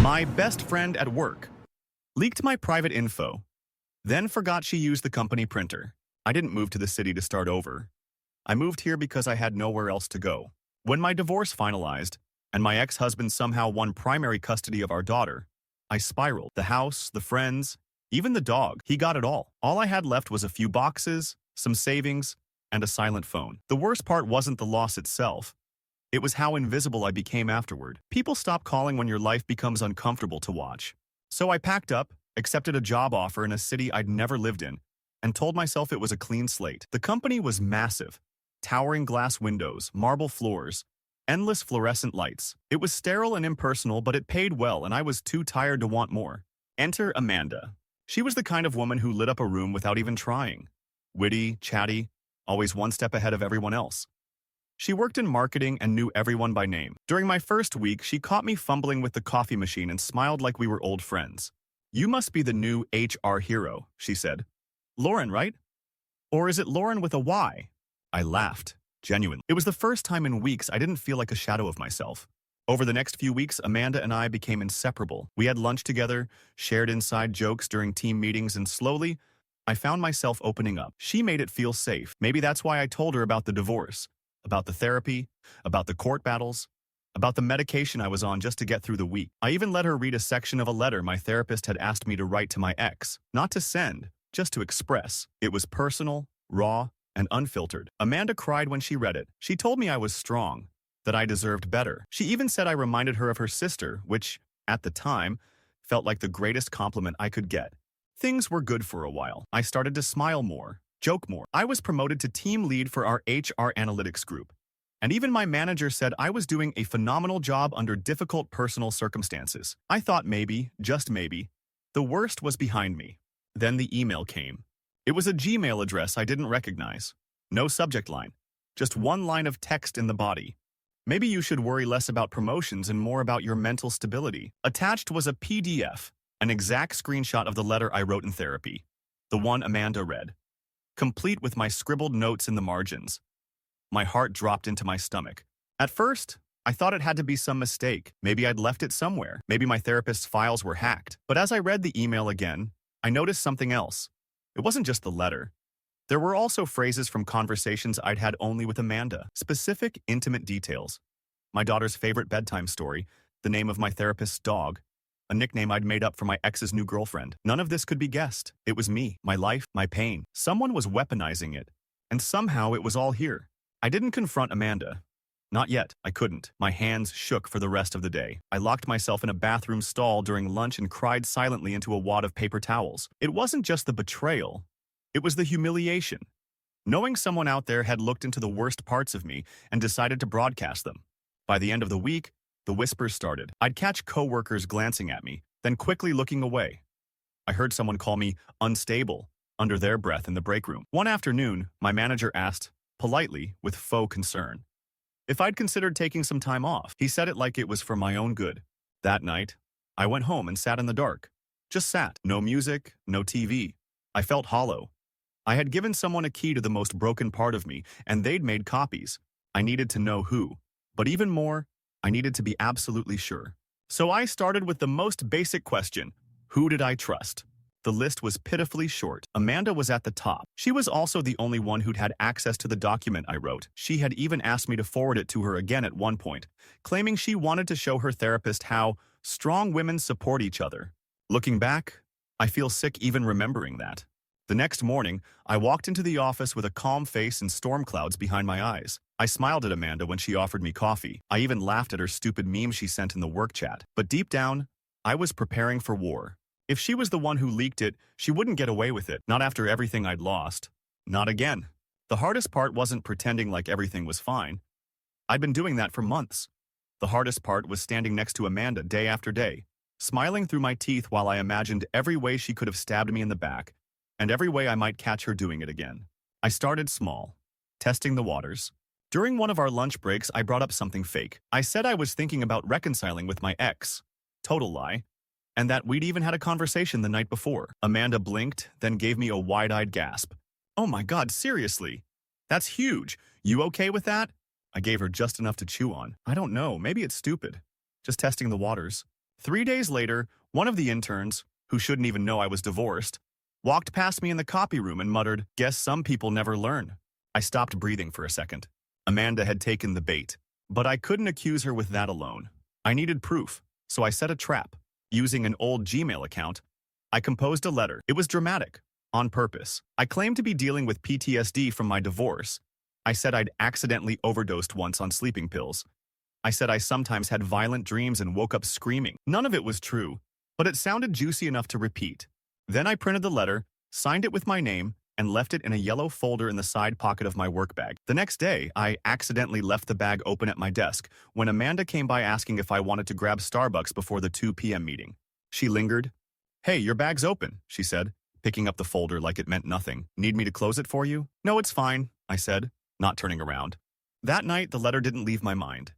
My best friend at work leaked my private info, then forgot she used the company printer. I didn't move to the city to start over. I moved here because I had nowhere else to go. When my divorce finalized, and my ex-husband somehow won primary custody of our daughter, I spiraled. The house, the friends, even the dog, he got it all. All I had left was a few boxes, some savings, and a silent phone. The worst part wasn't the loss itself. It was how invisible I became afterward. People stop calling when your life becomes uncomfortable to watch. So I packed up, accepted a job offer in a city I'd never lived in, and told myself it was a clean slate. The company was massive. Towering glass windows, marble floors, endless fluorescent lights. It was sterile and impersonal, but it paid well, and I was too tired to want more. Enter Amanda. She was the kind of woman who lit up a room without even trying. Witty, chatty, always one step ahead of everyone else. She worked in marketing and knew everyone by name. During my first week, she caught me fumbling with the coffee machine and smiled like we were old friends. "You must be the new HR hero," she said. "Lauren, right? Or is it Lauren with a Y?" I laughed, genuinely. It was the first time in weeks I didn't feel like a shadow of myself. Over the next few weeks, Amanda and I became inseparable. We had lunch together, shared inside jokes during team meetings, and slowly, I found myself opening up. She made it feel safe. Maybe that's why I told her about the divorce, about the therapy, about the court battles, about the medication I was on just to get through the week. I even let her read a section of a letter my therapist had asked me to write to my ex. Not to send, just to express. It was personal, raw, and unfiltered. Amanda cried when she read it. She told me I was strong, that I deserved better. She even said I reminded her of her sister, which, at the time, felt like the greatest compliment I could get. Things were good for a while. I started to smile more, joke more. I was promoted to team lead for our HR analytics group. And even my manager said I was doing a phenomenal job under difficult personal circumstances. I thought maybe, just maybe, the worst was behind me. Then the email came. It was a Gmail address I didn't recognize. No subject line. Just one line of text in the body. "Maybe you should worry less about promotions and more about your mental stability." Attached was a PDF, an exact screenshot of the letter I wrote in therapy. The one Amanda read. Complete with my scribbled notes in the margins. My heart dropped into my stomach. At first, I thought it had to be some mistake. Maybe I'd left it somewhere. Maybe my therapist's files were hacked. But as I read the email again, I noticed something else. It wasn't just the letter. There were also phrases from conversations I'd had only with Amanda. Specific, intimate details. My daughter's favorite bedtime story, the name of my therapist's dog, a nickname I'd made up for my ex's new girlfriend. None of this could be guessed. It was me, my life, my pain. Someone was weaponizing it, and somehow it was all here. I didn't confront Amanda. Not yet. I couldn't. My hands shook for the rest of the day. I locked myself in a bathroom stall during lunch and cried silently into a wad of paper towels. It wasn't just the betrayal. It was the humiliation. Knowing someone out there had looked into the worst parts of me and decided to broadcast them. By the end of the week, the whispers started. I'd catch coworkers glancing at me, then quickly looking away. I heard someone call me unstable under their breath in the break room. One afternoon, my manager asked, politely, with faux concern, if I'd considered taking some time off. He said it like it was for my own good. That night, I went home and sat in the dark. Just sat. No music, no TV. I felt hollow. I had given someone a key to the most broken part of me, and they'd made copies. I needed to know who. But even more, I needed to be absolutely sure. So I started with the most basic question. Who did I trust? The list was pitifully short. Amanda was at the top. She was also the only one who'd had access to the document I wrote. She had even asked me to forward it to her again at one point, claiming she wanted to show her therapist how strong women support each other. Looking back, I feel sick even remembering that. The next morning, I walked into the office with a calm face and storm clouds behind my eyes. I smiled at Amanda when she offered me coffee. I even laughed at her stupid meme she sent in the work chat. But deep down, I was preparing for war. If she was the one who leaked it, she wouldn't get away with it. Not after everything I'd lost. Not again. The hardest part wasn't pretending like everything was fine. I'd been doing that for months. The hardest part was standing next to Amanda day after day, smiling through my teeth while I imagined every way she could have stabbed me in the back, and every way I might catch her doing it again. I started small, testing the waters. During one of our lunch breaks, I brought up something fake. I said I was thinking about reconciling with my ex. Total lie. And that we'd even had a conversation the night before. Amanda blinked, then gave me a wide-eyed gasp. "Oh my God, seriously? That's huge. You okay with that?" I gave her just enough to chew on. "I don't know, maybe it's stupid. Just testing the waters." 3 days later, one of the interns, who shouldn't even know I was divorced, walked past me in the copy room and muttered, "Guess some people never learn." I stopped breathing for a second. Amanda had taken the bait, but I couldn't accuse her with that alone. I needed proof, so I set a trap. Using an old Gmail account, I composed a letter. It was dramatic, on purpose. I claimed to be dealing with PTSD from my divorce. I said I'd accidentally overdosed once on sleeping pills. I said I sometimes had violent dreams and woke up screaming. None of it was true, but it sounded juicy enough to repeat. Then I printed the letter, signed it with my name, and left it in a yellow folder in the side pocket of my work bag. The next day, I accidentally left the bag open at my desk when Amanda came by asking if I wanted to grab Starbucks before the 2 p.m. meeting. She lingered. "Hey, your bag's open," she said, picking up the folder like it meant nothing. "Need me to close it for you?" "No, it's fine," I said, not turning around. That night, the letter didn't leave my mind.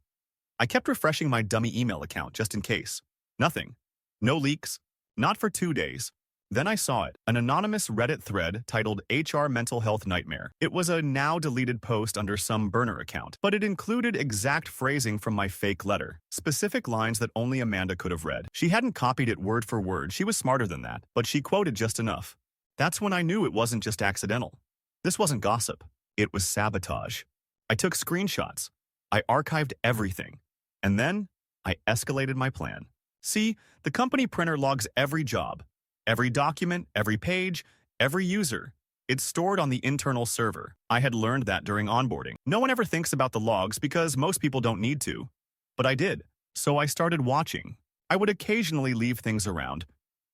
I kept refreshing my dummy email account just in case. Nothing. No leaks. Not for 2 days. Then I saw it, an anonymous Reddit thread titled HR Mental Health Nightmare. It was a now-deleted post under some burner account, but it included exact phrasing from my fake letter, specific lines that only Amanda could have read. She hadn't copied it word for word, she was smarter than that, but she quoted just enough. That's when I knew it wasn't just accidental. This wasn't gossip. It was sabotage. I took screenshots. I archived everything. And then, I escalated my plan. See, the company printer logs every job. Every document, every page, every user. It's stored on the internal server. I had learned that during onboarding. No one ever thinks about the logs because most people don't need to. But I did. So I started watching. I would occasionally leave things around.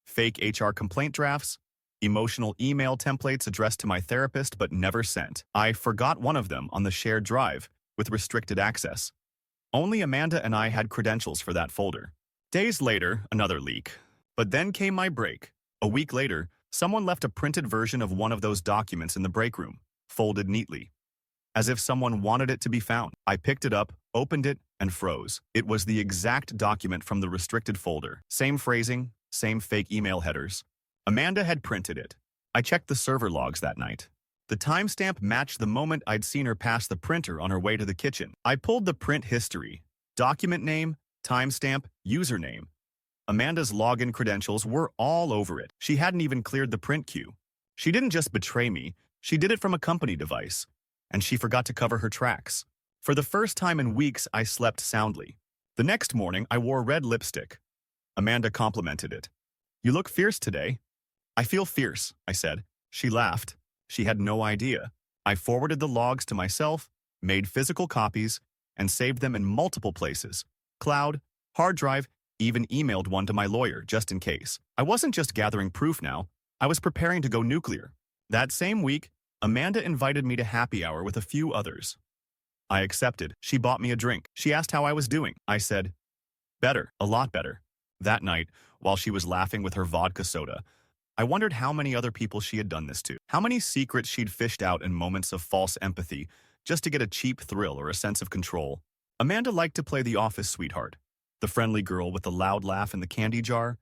Fake HR complaint drafts, emotional email templates addressed to my therapist but never sent. I forgot one of them on the shared drive with restricted access. Only Amanda and I had credentials for that folder. Days later, another leak. But then came my break. A week later, someone left a printed version of one of those documents in the break room, folded neatly, as if someone wanted it to be found. I picked it up, opened it, and froze. It was the exact document from the restricted folder. Same phrasing, same fake email headers. Amanda had printed it. I checked the server logs that night. The timestamp matched the moment I'd seen her pass the printer on her way to the kitchen. I pulled the print history, document name, timestamp, username. Amanda's login credentials were all over it. She hadn't even cleared the print queue. She didn't just betray me, she did it from a company device. And she forgot to cover her tracks. For the first time in weeks, I slept soundly. The next morning, I wore red lipstick. Amanda complimented it. "You look fierce today." "I feel fierce," I said. She laughed. She had no idea. I forwarded the logs to myself, made physical copies, and saved them in multiple places. Cloud, hard drive, even emailed one to my lawyer, just in case. I wasn't just gathering proof now, I was preparing to go nuclear. That same week, Amanda invited me to happy hour with a few others. I accepted. She bought me a drink. She asked how I was doing. I said, "Better, a lot better." That night, while she was laughing with her vodka soda, I wondered how many other people she had done this to. How many secrets she'd fished out in moments of false empathy, just to get a cheap thrill or a sense of control. Amanda liked to play the office sweetheart, the friendly girl with the loud laugh in the candy jar.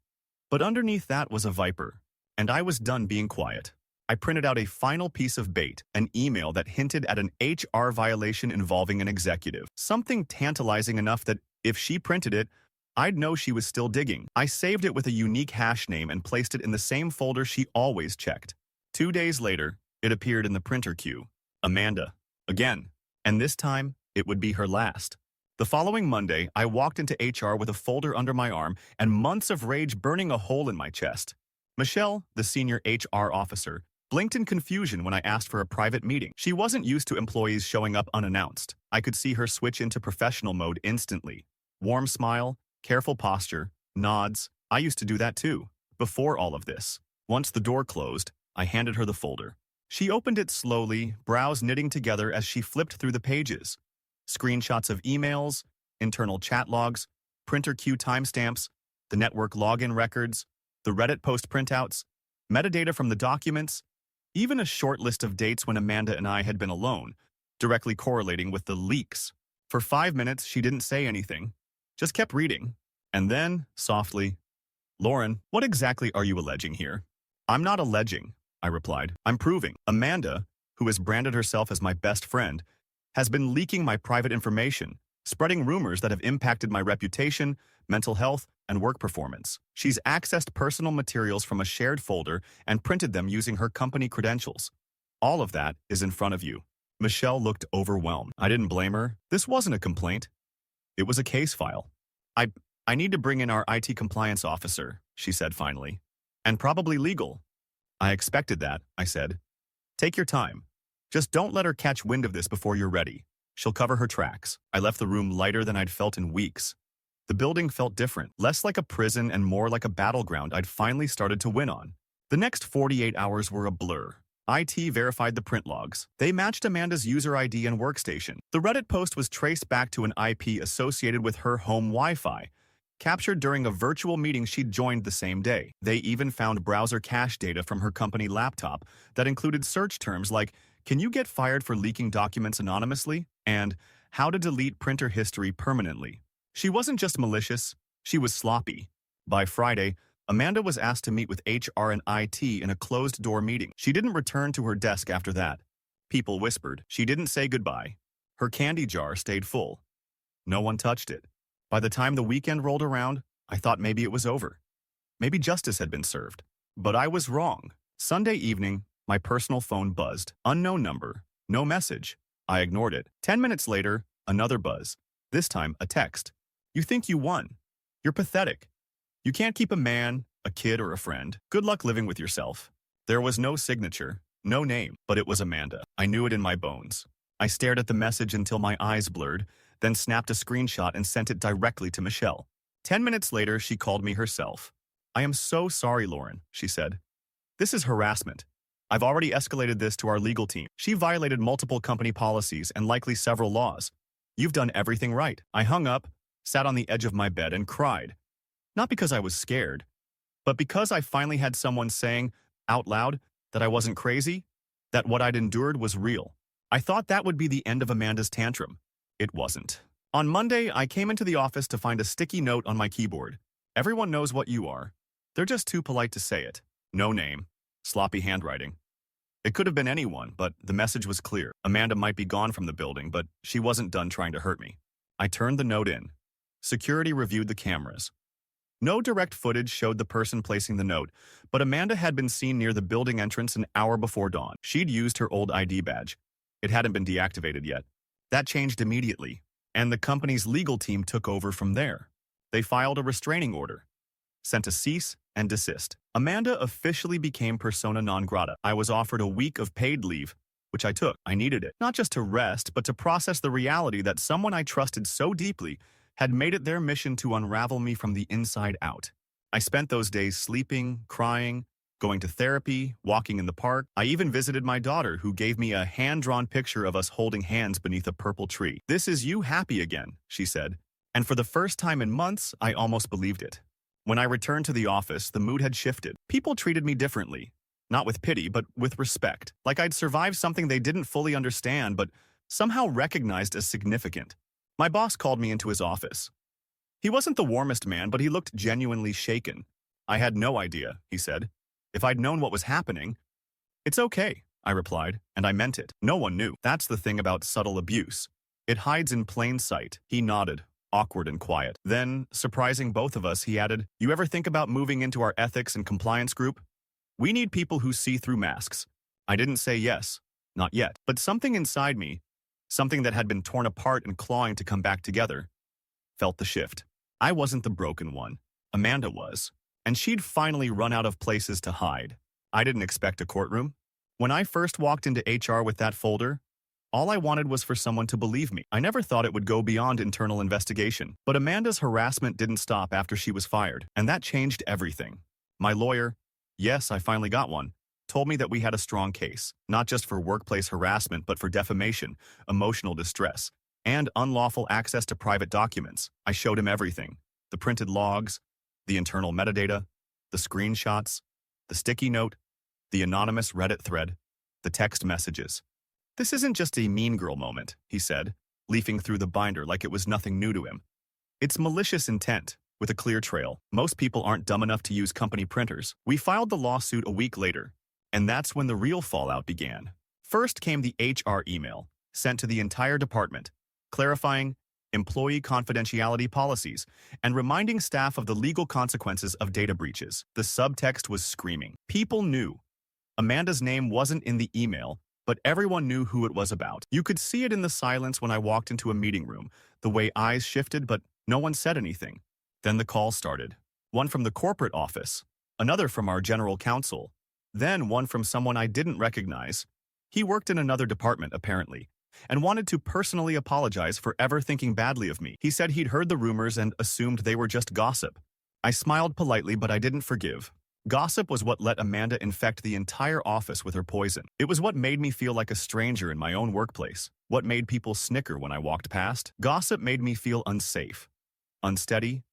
But underneath that was a viper, and I was done being quiet. I printed out a final piece of bait, an email that hinted at an HR violation involving an executive. Something tantalizing enough that if she printed it, I'd know she was still digging. I saved it with a unique hash name and placed it in the same folder she always checked. 2 days later, it appeared in the printer queue. Amanda. Again. And this time, it would be her last. The following Monday, I walked into HR with a folder under my arm and months of rage burning a hole in my chest. Michelle, the senior HR officer, blinked in confusion when I asked for a private meeting. She wasn't used to employees showing up unannounced. I could see her switch into professional mode instantly. Warm smile, careful posture, nods. I used to do that too, before all of this. Once the door closed, I handed her the folder. She opened it slowly, brows knitting together as she flipped through the pages. Screenshots of emails, internal chat logs, printer queue timestamps, the network login records, the Reddit post printouts, metadata from the documents, even a short list of dates when Amanda and I had been alone, directly correlating with the leaks. For 5 minutes, she didn't say anything, just kept reading. And then, softly, "Lauren, what exactly are you alleging here?" "I'm not alleging," I replied. "I'm proving. Amanda, who has branded herself as my best friend, has been leaking my private information, spreading rumors that have impacted my reputation, mental health, and work performance. She's accessed personal materials from a shared folder and printed them using her company credentials. All of that is in front of you. Michelle looked overwhelmed. I didn't blame her. This wasn't a complaint. It was a case file. I need to bring in our IT compliance officer, she said finally. And probably legal. I expected that, I said. Take your time. Just don't let her catch wind of this before you're ready. She'll cover her tracks. I left the room lighter than I'd felt in weeks. The building felt different, less like a prison and more like a battleground I'd finally started to win on. The next 48 hours were a blur. IT verified the print logs. They matched Amanda's user ID and workstation. The Reddit post was traced back to an IP associated with her home Wi-Fi, captured during a virtual meeting she'd joined the same day. They even found browser cache data from her company laptop that included search terms like, "Can you get fired for leaking documents anonymously?" and "How to delete printer history permanently." She wasn't just malicious, she was sloppy. By Friday, Amanda was asked to meet with HR and IT in a closed-door meeting. She didn't return to her desk after that. People whispered. She didn't say goodbye. Her candy jar stayed full. No one touched it. By the time the weekend rolled around, I thought maybe it was over. Maybe justice had been served. But I was wrong. Sunday evening, my personal phone buzzed. Unknown number. No message. I ignored it. 10 minutes later, another buzz. This time, a text. "You think you won. You're pathetic. You can't keep a man, a kid, or a friend. Good luck living with yourself." There was no signature, no name, but it was Amanda. I knew it in my bones. I stared at the message until my eyes blurred, then snapped a screenshot and sent it directly to Michelle. 10 minutes later, she called me herself. "I am so sorry, Lauren," she said. "This is harassment. I've already escalated this to our legal team. She violated multiple company policies and likely several laws. You've done everything right." I hung up, sat on the edge of my bed, and cried. Not because I was scared, but because I finally had someone saying, out loud, that I wasn't crazy, that what I'd endured was real. I thought that would be the end of Amanda's tantrum. It wasn't. On Monday, I came into the office to find a sticky note on my keyboard. "Everyone knows what you are. They're just too polite to say it." No name. Sloppy handwriting. It could have been anyone, but the message was clear. Amanda might be gone from the building, but she wasn't done trying to hurt me. I turned the note in. Security reviewed the cameras. No direct footage showed the person placing the note, but Amanda had been seen near the building entrance an hour before dawn. She'd used her old ID badge. It hadn't been deactivated yet. That changed immediately, and the company's legal team took over from there. They filed a restraining order, sent a cease and desist. Amanda officially became persona non grata. I was offered a week of paid leave, which I took. I needed it, not just to rest, but to process the reality that someone I trusted so deeply had made it their mission to unravel me from the inside out. I spent those days sleeping, crying, going to therapy, walking in the park. I even visited my daughter, who gave me a hand-drawn picture of us holding hands beneath a purple tree. "This is you happy again," she said. And for the first time in months, I almost believed it. When I returned to the office, the mood had shifted. People treated me differently. Not with pity, but with respect. Like I'd survived something they didn't fully understand, but somehow recognized as significant. My boss called me into his office. He wasn't the warmest man, but he looked genuinely shaken. "I had no idea," he said. "If I'd known what was happening." "It's okay," I replied, and I meant it. No one knew. That's the thing about subtle abuse. It hides in plain sight. He nodded, awkward and quiet. Then, surprising both of us, he added, "You ever think about moving into our ethics and compliance group? We need people who see through masks." I didn't say yes, not yet, but something inside me, something that had been torn apart and clawing to come back together, felt the shift. I wasn't the broken one. Amanda was. And she'd finally run out of places to hide. I didn't expect a courtroom. When I first walked into HR with that folder, all I wanted was for someone to believe me. I never thought it would go beyond internal investigation. But Amanda's harassment didn't stop after she was fired, and that changed everything. My lawyer, yes, I finally got one, told me that we had a strong case, not just for workplace harassment, but for defamation, emotional distress, and unlawful access to private documents. I showed him everything. The printed logs, the internal metadata, the screenshots, the sticky note, the anonymous Reddit thread, the text messages. "This isn't just a mean girl moment," he said, leafing through the binder like it was nothing new to him. "It's malicious intent, with a clear trail. Most people aren't dumb enough to use company printers." We filed the lawsuit a week later, and that's when the real fallout began. First came the HR email, sent to the entire department, clarifying, employee confidentiality policies, and reminding staff of the legal consequences of data breaches. The subtext was screaming. People knew. Amanda's name wasn't in the email, but everyone knew who it was about. You could see it in the silence when I walked into a meeting room, the way eyes shifted, but no one said anything. Then the call started. One from the corporate office, another from our general counsel, then one from someone I didn't recognize. He worked in another department, apparently, and wanted to personally apologize for ever thinking badly of me. He said he'd heard the rumors and assumed they were just gossip. I smiled politely, but I didn't forgive. Gossip was what let Amanda infect the entire office with her poison. It was what made me feel like a stranger in my own workplace, what made people snicker when I walked past. Gossip made me feel unsafe, unsteady,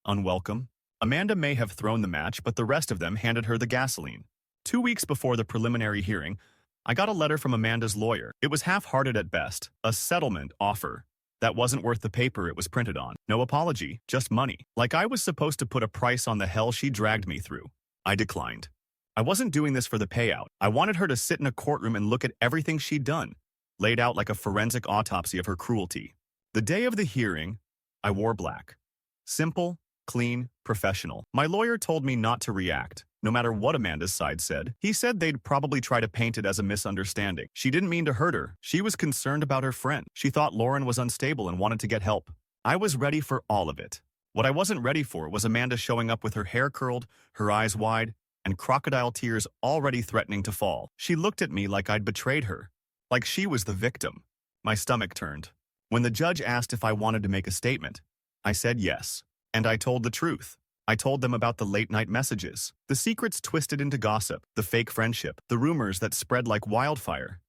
unwelcome. Amanda may have thrown the match, but the rest of them handed her the gasoline. 2 weeks before the preliminary hearing, I got a letter from Amanda's lawyer. It was half-hearted at best, a settlement offer that wasn't worth the paper it was printed on. No apology, just money. Like I was supposed to put a price on the hell she dragged me through. I declined. I wasn't doing this for the payout. I wanted her to sit in a courtroom and look at everything she'd done, laid out like a forensic autopsy of her cruelty. The day of the hearing, I wore black. Simple, clean, professional. My lawyer told me not to react, no matter what Amanda's side said. He said they'd probably try to paint it as a misunderstanding. She didn't mean to hurt her. She was concerned about her friend. She thought Lauren was unstable and wanted to get help. I was ready for all of it. What I wasn't ready for was Amanda showing up with her hair curled, her eyes wide, and crocodile tears already threatening to fall. She looked at me like I'd betrayed her, like she was the victim. My stomach turned. When the judge asked if I wanted to make a statement, I said yes. And I told the truth. I told them about the late-night messages, the secrets twisted into gossip, the fake friendship, the rumors that spread like wildfire,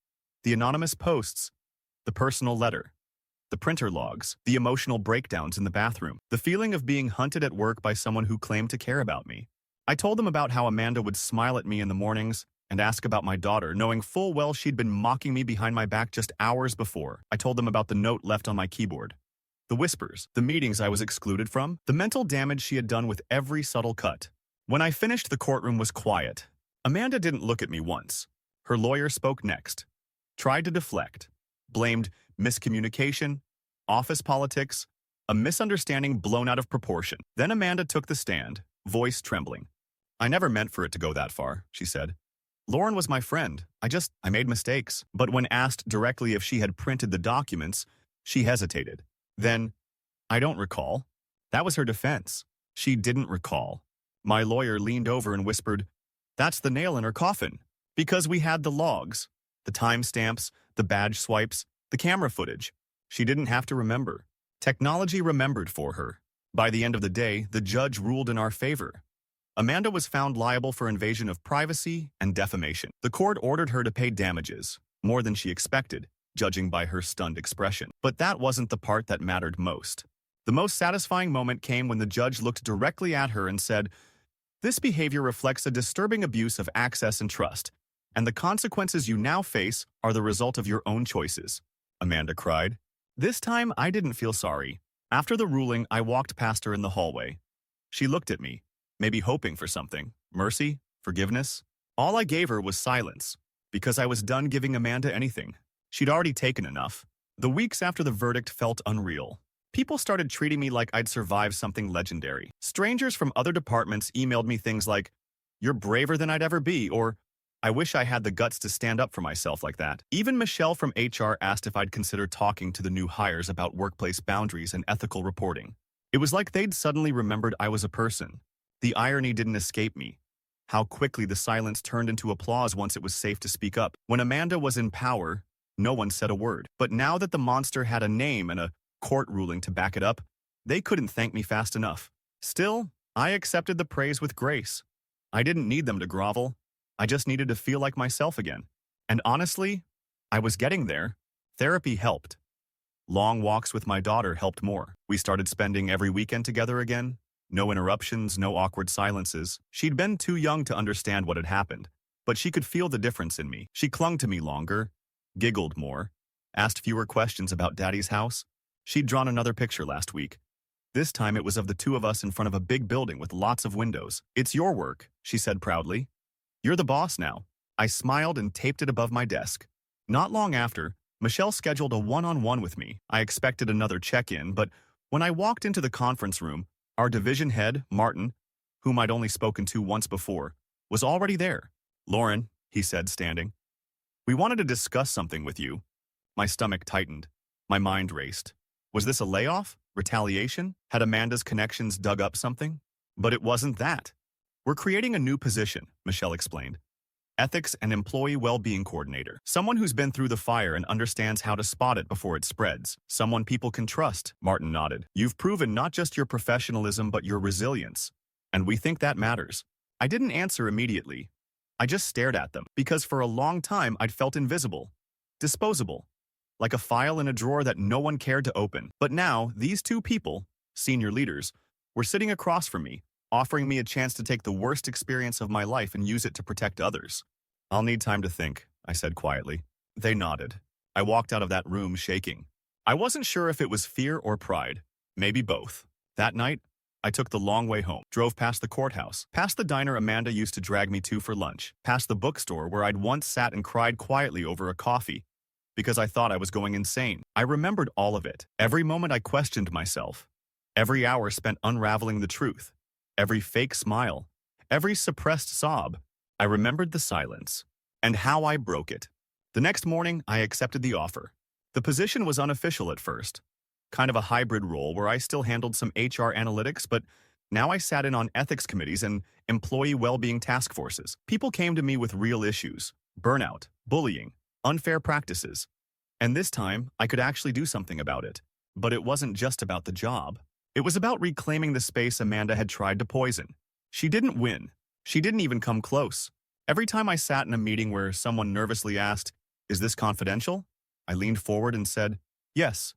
the anonymous posts, the personal letter, the printer logs, the emotional breakdowns in the bathroom, the feeling of being hunted at work by someone who claimed to care about me. I told them about how Amanda would smile at me in the mornings and ask about my daughter, knowing full well she'd been mocking me behind my back just hours before. I told them about the note left on my keyboard, the whispers, the meetings I was excluded from, the mental damage she had done with every subtle cut. When I finished, the courtroom was quiet. Amanda didn't look at me once. Her lawyer spoke next, tried to deflect, blamed miscommunication, office politics, a misunderstanding blown out of proportion. Then Amanda took the stand, voice trembling. I never meant for it to go that far, she said. Lauren was my friend. I made mistakes. But when asked directly if she had printed the documents, she hesitated. Then, I don't recall. That was her defense. She didn't recall. My lawyer leaned over and whispered, that's the nail in her coffin. Because we had the logs, the timestamps, the badge swipes, the camera footage. She didn't have to remember. Technology remembered for her. By the end of the day, the judge ruled in our favor. Amanda was found liable for invasion of privacy and defamation. The court ordered her to pay damages, more than she expected, judging by her stunned expression. But that wasn't the part that mattered most. The most satisfying moment came when the judge looked directly at her and said, this behavior reflects a disturbing abuse of access and trust, and the consequences you now face are the result of your own choices. Amanda cried. This time, I didn't feel sorry. After the ruling, I walked past her in the hallway. She looked at me, maybe hoping for something. Mercy? Forgiveness? All I gave her was silence, because I was done giving Amanda anything. She'd already taken enough. The weeks after the verdict felt unreal. People started treating me like I'd survived something legendary. Strangers from other departments emailed me things like, you're braver than I'd ever be, or I wish I had the guts to stand up for myself like that. Even Michelle from HR asked if I'd consider talking to the new hires about workplace boundaries and ethical reporting. It was like they'd suddenly remembered I was a person. The irony didn't escape me. How quickly the silence turned into applause once it was safe to speak up. When Amanda was in power, no one said a word. But now that the monster had a name and a court ruling to back it up, they couldn't thank me fast enough. Still, I accepted the praise with grace. I didn't need them to grovel. I just needed to feel like myself again. And honestly, I was getting there. Therapy helped. Long walks with my daughter helped more. We started spending every weekend together again. No interruptions, no awkward silences. She'd been too young to understand what had happened, but she could feel the difference in me. She clung to me longer, giggled more, asked fewer questions about Daddy's house. She'd drawn another picture last week. This time it was of the two of us in front of a big building with lots of windows. It's your work, she said proudly. You're the boss now. I smiled and taped it above my desk. Not long after, Michelle scheduled a one-on-one with me. I expected another check-in, but when I walked into the conference room, our division head, Martin, whom I'd only spoken to once before, was already there. "Lauren," he said, standing, "we wanted to discuss something with you." My stomach tightened. My mind raced. Was this a layoff? Retaliation? Had Amanda's connections dug up something? But it wasn't that. "We're creating a new position," Michelle explained. "Ethics and Employee Well-Being Coordinator. Someone who's been through the fire and understands how to spot it before it spreads. Someone people can trust." Martin nodded. "You've proven not just your professionalism but your resilience. And we think that matters." I didn't answer immediately. I just stared at them, because for a long time I'd felt invisible, disposable, like a file in a drawer that no one cared to open. But now, these two people, senior leaders, were sitting across from me, offering me a chance to take the worst experience of my life and use it to protect others. "I'll need time to think," I said quietly. They nodded. I walked out of that room shaking. I wasn't sure if it was fear or pride, maybe both. That night, I took the long way home, drove past the courthouse, past the diner Amanda used to drag me to for lunch, past the bookstore where I'd once sat and cried quietly over a coffee because I thought I was going insane. I remembered all of it. Every moment I questioned myself. Every hour spent unraveling the truth. Every fake smile. Every suppressed sob. I remembered the silence. And how I broke it. The next morning, I accepted the offer. The position was unofficial at first. Kind of a hybrid role where I still handled some HR analytics, but now I sat in on ethics committees and employee well-being task forces. People came to me with real issues: burnout, bullying, unfair practices. And this time, I could actually do something about it. But it wasn't just about the job. It was about reclaiming the space Amanda had tried to poison. She didn't win. She didn't even come close. Every time I sat in a meeting where someone nervously asked, "Is this confidential?" I leaned forward and said, "Yes."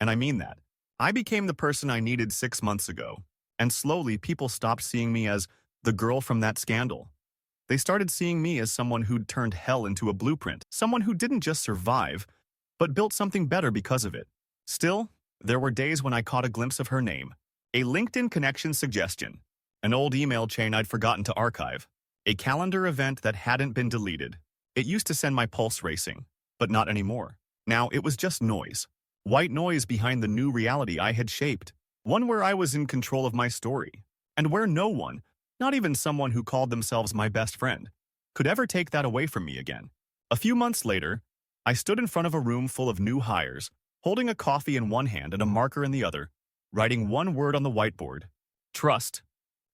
And I mean that. I became the person I needed 6 months ago. And slowly, people stopped seeing me as the girl from that scandal. They started seeing me as someone who'd turned hell into a blueprint. Someone who didn't just survive, but built something better because of it. Still, there were days when I caught a glimpse of her name. A LinkedIn connection suggestion. An old email chain I'd forgotten to archive. A calendar event that hadn't been deleted. It used to send my pulse racing, but not anymore. Now it was just noise. White noise behind the new reality I had shaped. One where I was in control of my story. And where no one, not even someone who called themselves my best friend, could ever take that away from me again. A few months later, I stood in front of a room full of new hires, holding a coffee in one hand and a marker in the other, writing one word on the whiteboard: trust.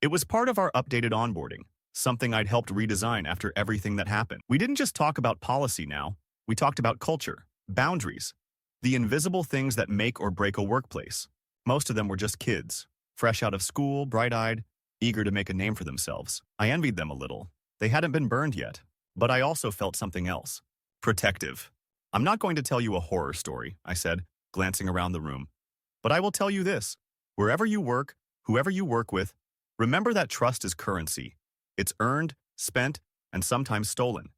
It was part of our updated onboarding, something I'd helped redesign after everything that happened. We didn't just talk about policy now, we talked about culture, boundaries, the invisible things that make or break a workplace. Most of them were just kids, fresh out of school, bright-eyed, eager to make a name for themselves. I envied them a little. They hadn't been burned yet, but I also felt something else. Protective. "I'm not going to tell you a horror story," I said, glancing around the room. "But I will tell you this. Wherever you work, whoever you work with, remember that trust is currency. It's earned, spent, and sometimes stolen.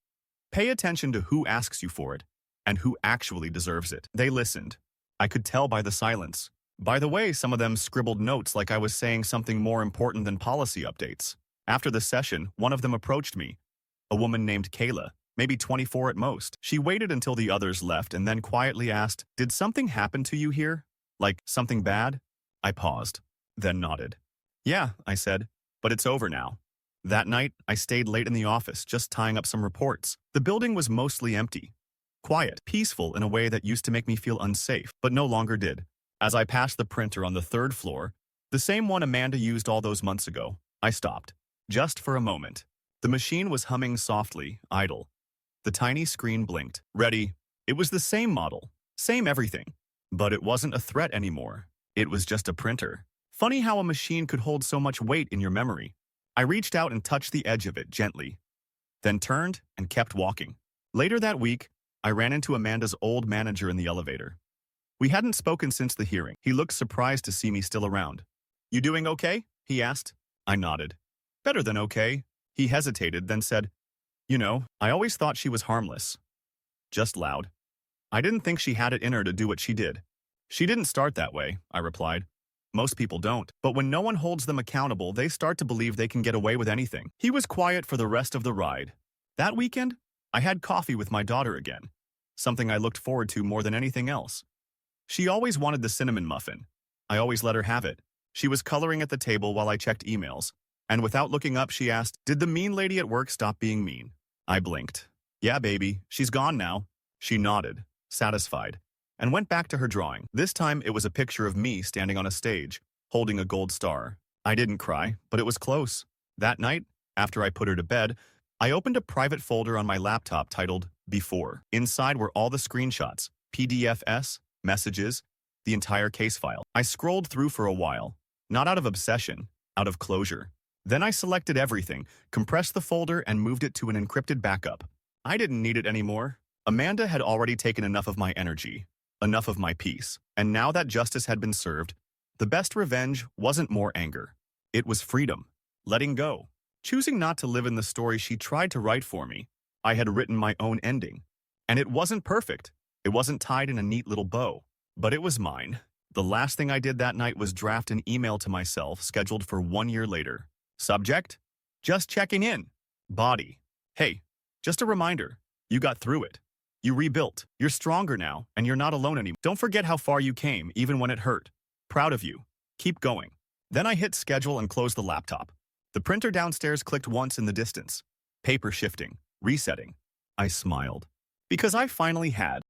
Pay attention to who asks you for it, and who actually deserves it." They listened. I could tell by the silence. By the way, some of them scribbled notes like I was saying something more important than policy updates. After the session, one of them approached me. A woman named Kayla, maybe 24 at most. She waited until the others left and then quietly asked, "Did something happen to you here? Like, something bad?" I paused, then nodded. "Yeah," I said, "but it's over now." That night, I stayed late in the office, just tying up some reports. The building was mostly empty. Quiet, peaceful in a way that used to make me feel unsafe, but no longer did. As I passed the printer on the 3rd floor, the same one Amanda used all those months ago, I stopped. Just for a moment. The machine was humming softly, idle. The tiny screen blinked. Ready. It was the same model, same everything. But it wasn't a threat anymore. It was just a printer. Funny how a machine could hold so much weight in your memory. I reached out and touched the edge of it gently, then turned and kept walking. Later that week, I ran into Amanda's old manager in the elevator. We hadn't spoken since the hearing. He looked surprised to see me still around. "You doing okay?" he asked. I nodded. "Better than okay." He hesitated, then said, "You know, I always thought she was harmless. Just loud. I didn't think she had it in her to do what she did." "She didn't start that way," I replied. "Most people don't. But when no one holds them accountable, they start to believe they can get away with anything." He was quiet for the rest of the ride. That weekend, I had coffee with my daughter again. something I looked forward to more than anything else. She always wanted the cinnamon muffin. I always let her have it. She was coloring at the table while I checked emails, and without looking up, she asked, "Did the mean lady at work stop being mean?" I blinked. "Yeah, baby, she's gone now." She nodded, satisfied, and went back to her drawing. This time, it was a picture of me standing on a stage, holding a gold star. I didn't cry, but it was close. That night, after I put her to bed, I opened a private folder on my laptop titled Before. Inside were all the screenshots, PDFs, messages, the entire case file. I scrolled through for a while, not out of obsession, out of closure. Then I selected everything, compressed the folder, and moved it to an encrypted backup. I didn't need it anymore. Amanda had already taken enough of my energy, enough of my peace, and now that justice had been served, the best revenge wasn't more anger. It was freedom, letting go, choosing not to live in the story she tried to write for me. I had written my own ending, and it wasn't perfect. It wasn't tied in a neat little bow, but it was mine. The last thing I did that night was draft an email to myself scheduled for 1 year later. Subject? Just checking in. Body. Hey, just a reminder, you got through it. You rebuilt. You're stronger now, and you're not alone anymore. Don't forget how far you came, even when it hurt. Proud of you. Keep going. Then I hit schedule and closed the laptop. The printer downstairs clicked once in the distance. Paper shifting, resetting. I smiled. Because I finally had